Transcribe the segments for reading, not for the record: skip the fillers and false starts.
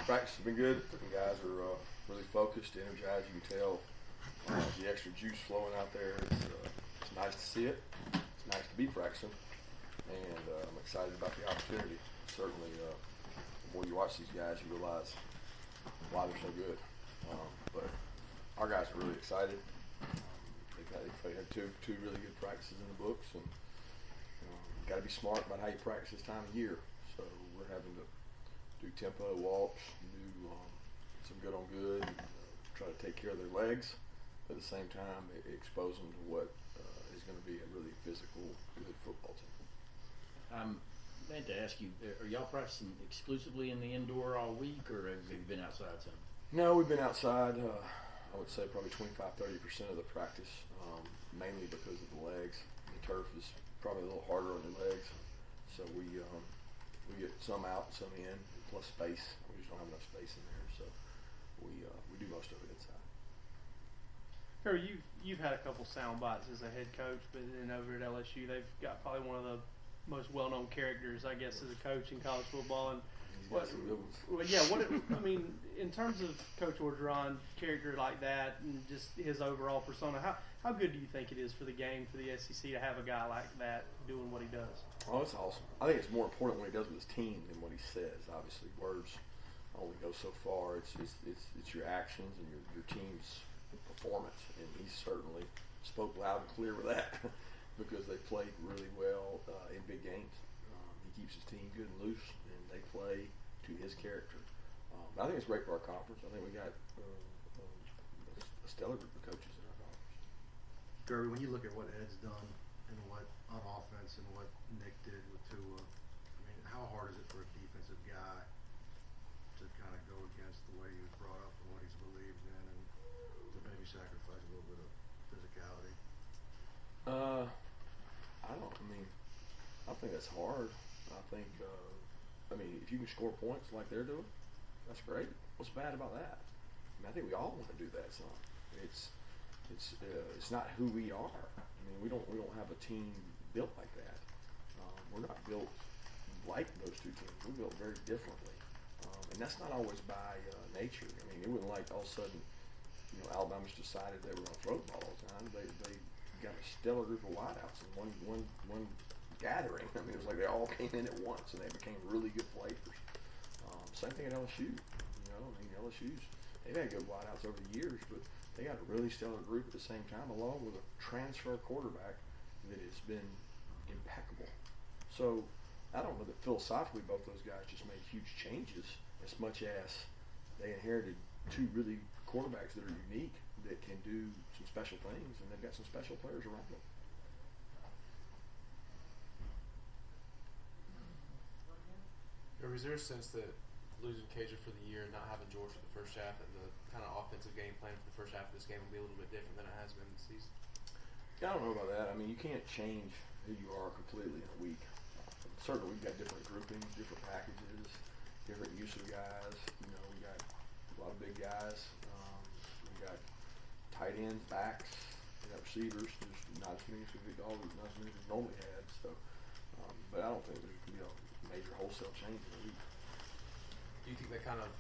Practice has been good. The guys are really focused, energized. You can tell the extra juice flowing out there. It's nice to see it. It's nice to be practicing, and I'm excited about the opportunity. Certainly, the more you watch these guys, you realize why they're so good. But our guys are really excited. They had two really good practices in the books, and you got to be smart about how you practice this time of year. So we're having to do tempo walks, do some good on good, and, try to take care of their legs. At the same time, expose them to what is going to be a really physical, good football team. I meant to ask you, are y'all practicing exclusively in the indoor all week, or have you been outside some? No, we've been outside. I would say probably 25-30% of the practice, mainly because of the legs. The turf is probably a little harder on the legs, so we get some out, some in, plus space. We just don't have enough space in there, so we do most of it inside. Kirby, you've had a couple sound bites as a head coach, but then over at LSU, they've got probably one of the most well-known characters, I guess, as a coach in college football. And I mean, in terms of Coach Orgeron, character like that, and just his overall persona, how good do you think it is for the game, for the SEC, to have a guy like that doing what he does? Oh, it's awesome. I think it's more important what he does with his team than what he says. Obviously, words only go so far. It's your actions and your team's performance, and he certainly spoke loud and clear with that because they played really well in big games. He keeps his team good and loose, and they play to his character. I think it's great for our conference. I think we got a stellar group of coaches in our conference. Kirby, when you look at what Ed's done and what on offense and what Nick did with Tua, I mean, how hard is it for a defensive guy to kind of go against the way he was brought up and what he's believed in, and to maybe sacrifice a little bit of physicality? I think that's hard. I think, if you can score points like they're doing, that's great. What's bad about that? I think we all want to do that. Son. It's not who we are. We don't have a team built like that. We're not built like those two teams. We're built very differently, and that's not always by nature. It wasn't like all of a sudden, Alabama's decided they were going to throw the ball all the time. They got a stellar group of wideouts in one gathering. It was like they all came in at once and they became really good players. Same thing at LSU. They've had good wideouts over the years, but they got a really stellar group at the same time, along with a transfer quarterback that has been impeccable. So I don't know that philosophically both those guys just made huge changes as much as they inherited two really quarterbacks that are unique, that can do some special things, and they've got some special players around them. Is there a sense that losing Cager for the year and not having George for the first half, that the kind of offensive game plan for the first half of this game will be a little bit different than it has been this season? Yeah, I don't know about that. You can't change who you are completely in a week. Certainly we've got different groupings, different packages, different use of guys. We got a lot of big guys. We got tight ends, backs, we got receivers. There's not as many as we've normally had. So, but I don't think there's going to be a major wholesale change in a week. Do you think that kind of,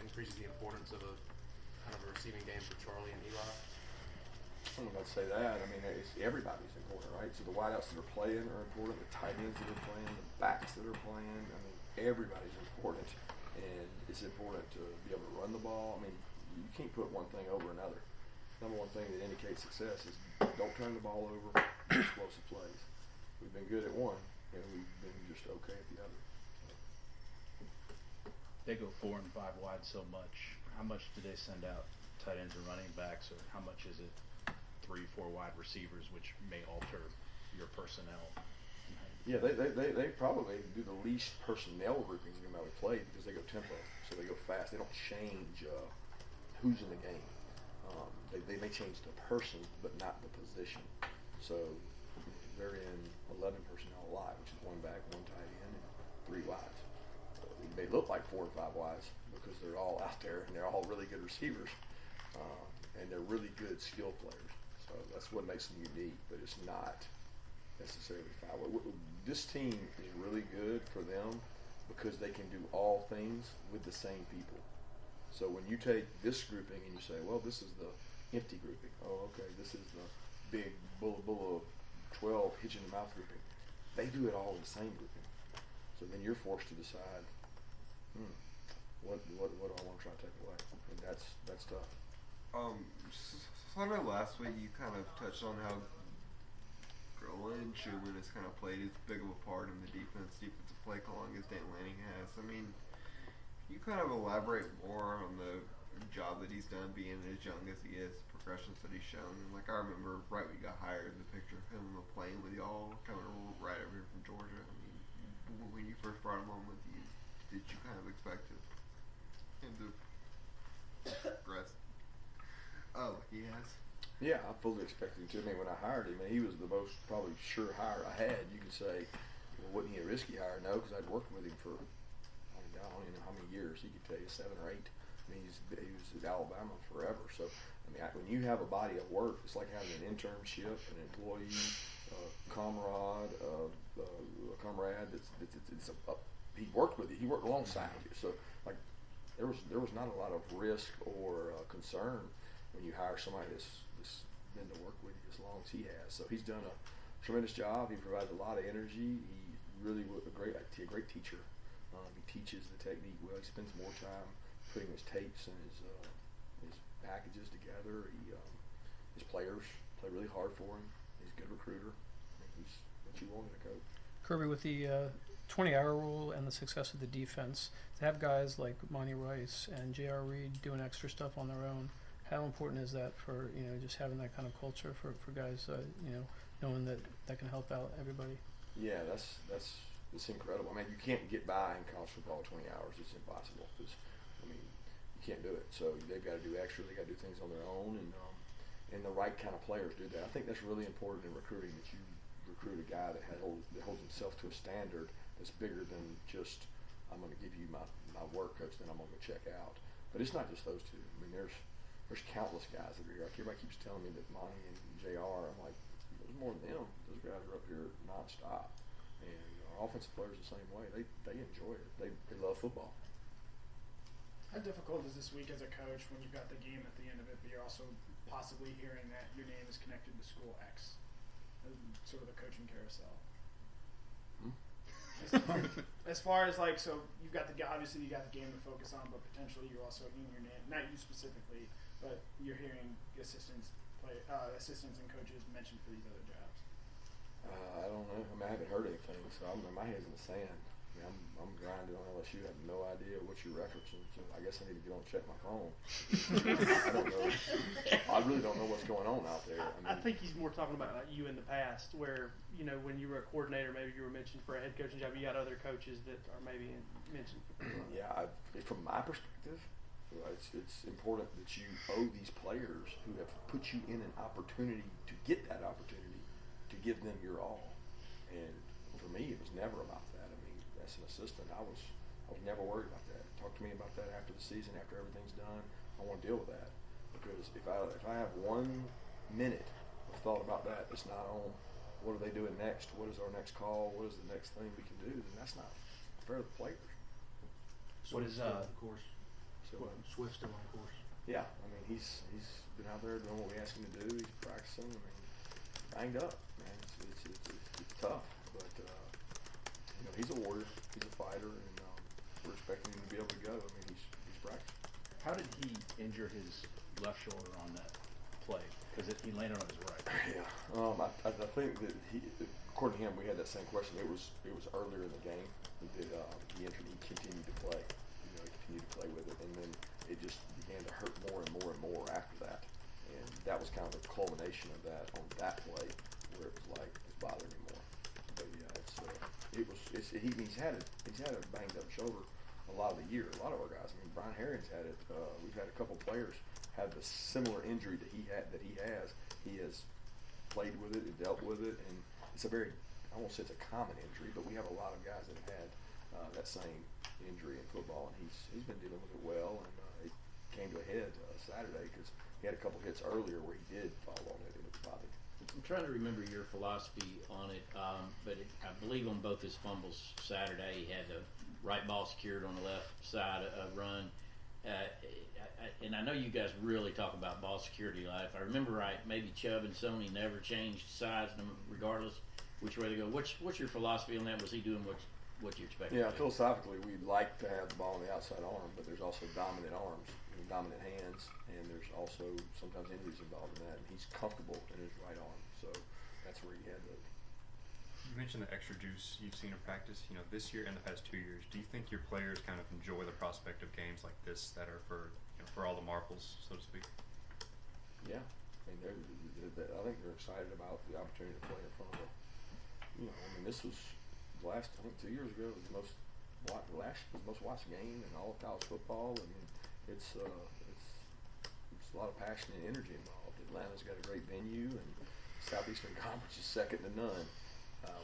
increases the importance of a kind of a receiving game for Charlie and Eli? I don't know about to say that. Everybody's important, right? So the wideouts that are playing are important. The tight ends that are playing, the backs that are playing. Everybody's important, and it's important to be able to run the ball. You can't put one thing over another. Number one thing that indicates success is don't turn the ball over, explosive plays. We've been good at one, and we've been just okay at the other. They go 4 and 5 wide so much. How much do they send out tight ends or running backs, or how much is it 3-4 wide receivers, which may alter your personnel? Yeah, they probably do the least personnel groupings in how they play because they go tempo, so they go fast. They don't change who's in the game. They may change the person, but not the position. So they're in 11 personnel a lot, which is 1 back, 1 tight end, and 3 wides. They look like 4 and 5 wides because they're all out there and they're all really good receivers, and they're really good skill players. So that's what makes them unique, but it's not necessarily 5. This team is really good for them because they can do all things with the same people. So when you take this grouping and you say, well, this is the empty grouping. Oh, okay, this is the big bulla 12 hitch in the mouth grouping. They do it all in the same grouping. So then you're forced to decide, what do I want to try to take away? And that's tough. So I know last week you kind of touched on how Gerlin Schumann has kind of played as big of a part in the defensive play calling as Dan Lanning has. I mean, can you kind of elaborate more on the job that he's done being as young as he is, progressions that he's shown? And like I remember right when he got hired, the picture of him playing with y'all coming right over here from Georgia. I mean, when you first brought him on with you, did you kind of expect him to progress? Oh, he has? Yeah, I fully expected him to. I mean, when I hired him, he was the most probably sure hire I had. You could say, well, wasn't he a risky hire? No, because I'd worked with him for, I don't even know how many years. He could tell you 7 or 8. I mean, he was at Alabama forever. So, I mean, when you have a body of work, it's like having an internship, an employee, comrade. He worked with you. He worked alongside you. So, like, there was not a lot of risk or concern when you hire somebody that's been to work with you as long as he has. So he's done a tremendous job. He provides a lot of energy. He really was a great teacher. He teaches the technique well. He spends more time putting his tapes and his packages together. His players play really hard for him. He's a good recruiter. I think he's what you want in a coach. Kirby, with the 20-hour rule and the success of the defense, to have guys like Monty Rice and J.R. Reed doing extra stuff on their own, how important is that for, just having that kind of culture for guys, knowing that can help out everybody? Yeah, it's incredible. I mean, you can't get by in college football 20 hours. It's impossible. You can't do it. So they've got to do extra. They got to do things on their own, and the right kind of players do that. I think that's really important in recruiting, that you recruit a guy that holds himself to a standard that's bigger than just, I'm going to give you my work coach, then I'm going to check out. But it's not just those two. I mean, there's countless guys that are here. Like, everybody keeps telling me that Monty and JR, I'm like, there's more than them. Those guys are up here nonstop. And our offensive players the same way. They enjoy it. They love football. How difficult is this week as a coach when you've got the game at the end of it, but you're also possibly hearing that your name is connected to school X? Sort of the coaching carousel. As far as so you've got obviously you got the game to focus on, but potentially you're also hearing your name, not you specifically, but you're hearing assistants and coaches mentioned for these other jobs. I don't know. I mean, I haven't heard anything, so my head's in the sand. I mean, I'm grinding on LSU. I have no idea what you're referencing. So I guess I need to get on and check my phone. I don't know. I really don't know what's going on out there. I think he's more talking about you in the past, where when you were a coordinator, maybe you were mentioned for a head coaching job. You got other coaches that are maybe mentioned. Yeah, from my perspective, it's important that you owe these players who have put you in an opportunity to get that opportunity to give them your all. And for me, it was never about that. I mean, as an assistant, I was never worried about that. Talk to me about that after the season, after everything's done. I want to deal with that, because if I have 1 minute of thought about that, it's not on what are they doing next, what is our next call, what is the next thing we can do, then that's not fair to the players. What is of course? So Swift still on course. yeah, I mean he's been out there doing what we asked him to do. He's practicing. I mean, banged up, man. It's tough, but he's a warrior. He's a fighter, and we're expecting him to be able to go. I mean, he's practicing. How did he injure his left shoulder on that play? Because he landed on his right. Yeah, I think that according to him, we had that same question. It was earlier in the game that he injured. He continued to play. He continued to play with it, and then it just began to hurt more and more and more after that. And that was kind of the culmination of that on that play, where it was like it's bothering me more. But yeah, he's had a banged up shoulder a lot of the year. A lot of our guys. I mean, Brian Herring's had it. We've had a couple players have a similar injury that he has. He has played with it and dealt with it, and it's a very, I won't say it's a common injury, but we have a lot of guys that have had that same injury in football, and he's been dealing with it well, and it came to a head Saturday because he had a couple hits earlier where he did fall on it and it was bothering. I'm trying to remember your philosophy on it, but I believe on both his fumbles Saturday, he had a right ball secured on the left side run. And I know you guys really talk about ball security. If I remember right, maybe Chubb and Sony never changed sides, regardless which way they go. What's your philosophy on that? Was he doing what you expected? Yeah, philosophically, we'd like to have the ball on the outside arm, but there's also dominant arms and dominant hands, and there's also sometimes injuries involved in that. And he's comfortable in his right arm, so that's where he had those. You mentioned the extra juice you've seen in practice. This year and the past 2 years, do you think your players kind of enjoy the prospect of games like this that are for all the marbles, so to speak? Yeah, I mean, I think they're excited about the opportunity to play in front of this was last, I think 2 years ago, it was the most watched game in all of college football. I mean, it's a lot of passion and energy involved. Atlanta's got a great venue, and Southeastern Conference is second to none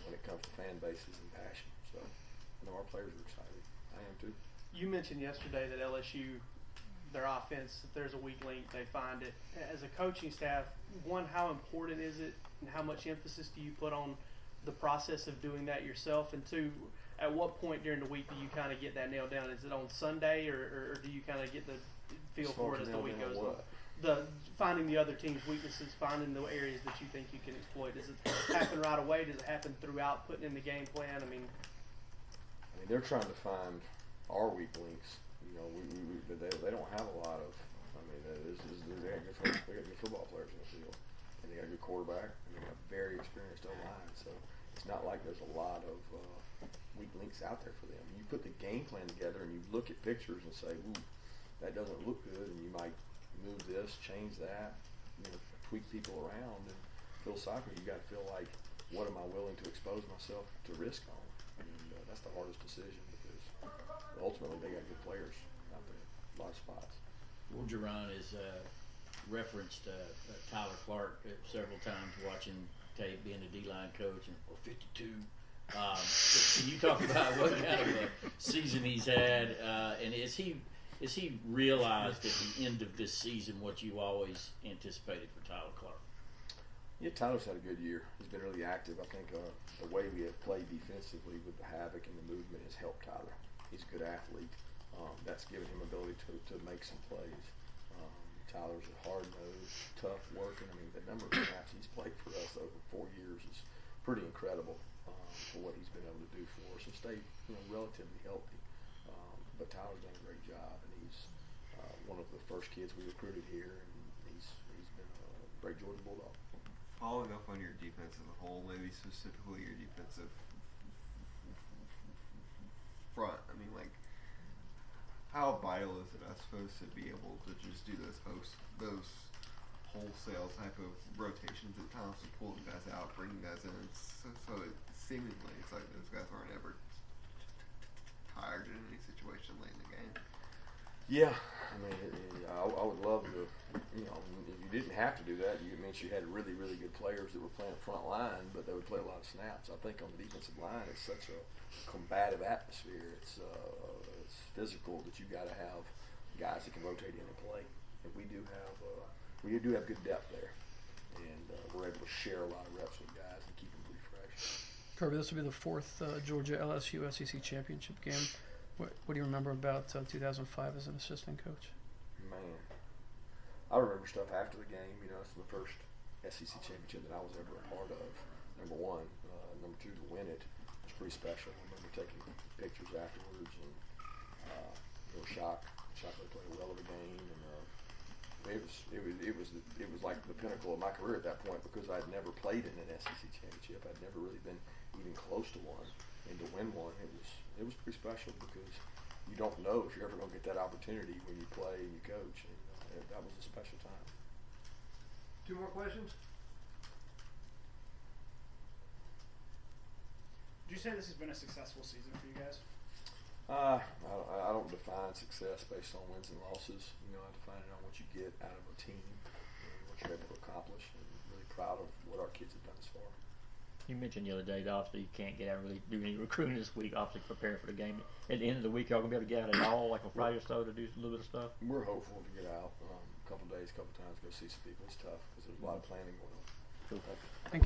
when it comes to fan bases and passion. So I know our players are excited. I am too. You mentioned yesterday that LSU, their offense, if there's a weak link, they find it. As a coaching staff, one, how important is it, and how much emphasis do you put on the process of doing that yourself? And two, at what point during the week do you kind of get that nailed down? Is it on Sunday, or do you kind of get the feel for it as the week goes on? Finding the other team's weaknesses, finding the areas that you think you can exploit. Does it happen right away? Does it happen throughout putting in the game plan? I mean, they're trying to find our weak links. They don't have a lot of. They got good football players in the field, and they got a good quarterback, and they got a very experienced O-line. So it's not like there's a lot of weak links out there for them. You put the game plan together, and you look at pictures and say, "Ooh, that doesn't look good," and you might move this, change that, tweak people around. And philosophically, you got to feel like, what am I willing to expose myself to risk on? And that's the hardest decision, because ultimately they got good players out there, a lot of spots. Well, Jerron has referenced Tyler Clark several times, watching tape, being a D-line coach, and 52. Can you talk about what kind of a season he's had, and is he realized at the end of this season what you always anticipated for Tyler Clark? Yeah, Tyler's had a good year. He's been really active. I think the way we have played defensively with the havoc and the movement has helped Tyler. He's a good athlete. That's given him ability to make some plays. Tyler's a hard-nosed, tough worker. The number of snaps he's played for us over 4 years is pretty incredible for what he's been able to do for us and stay relatively healthy. But Tyler's done a great job, and he's one of the first kids we recruited here, and he's been a great Georgia Bulldog. Following up on your defense as a whole, maybe specifically your defensive front, how vital is it, I suppose, to be able to just do those wholesale type of rotations at times, to pull guys out, bring guys in, so seemingly it's like those guys aren't ever tired in any situation late in the game? Yeah, I would love to. If you didn't have to do that, it means you had really, really good players that were playing front line, but they would play a lot of snaps. I think on the defensive line, it's such a combative atmosphere. It's physical that you got to have guys that can rotate in and play. And we do have good depth there, and we're able to share a lot of reps with guys and keep them pretty fresh. Kirby, this will be the fourth Georgia LSU SEC championship game. What do you remember about 2005 as an assistant coach? Man, I remember stuff after the game. It's the first SEC championship that I was ever a part of. Number one. Number two, to win it was pretty special. I remember taking pictures afterwards, and shocked they played well of the game, and it was like the pinnacle of my career at that point, because I'd never played in an SEC championship. I'd never really been even close to one, and to win one, it was pretty special, because you don't know if you're ever going to get that opportunity when you play and you coach, and that was a special time. 2 more questions? Would you say this has been a successful season for you guys? I don't define success based on wins and losses. I define it on what you get out of a team and what you're able to accomplish. And really proud of what our kids have done this far. You mentioned the other day that obviously you can't get out and really do any recruiting this week, obviously preparing for the game. At the end of the week, y'all gonna be able to get out at all, like on Friday or so, to do a little bit of stuff? We're hopeful to get out a couple days, couple times, go see some people. It's tough because there's a lot of planning going on. Cool. Thank you.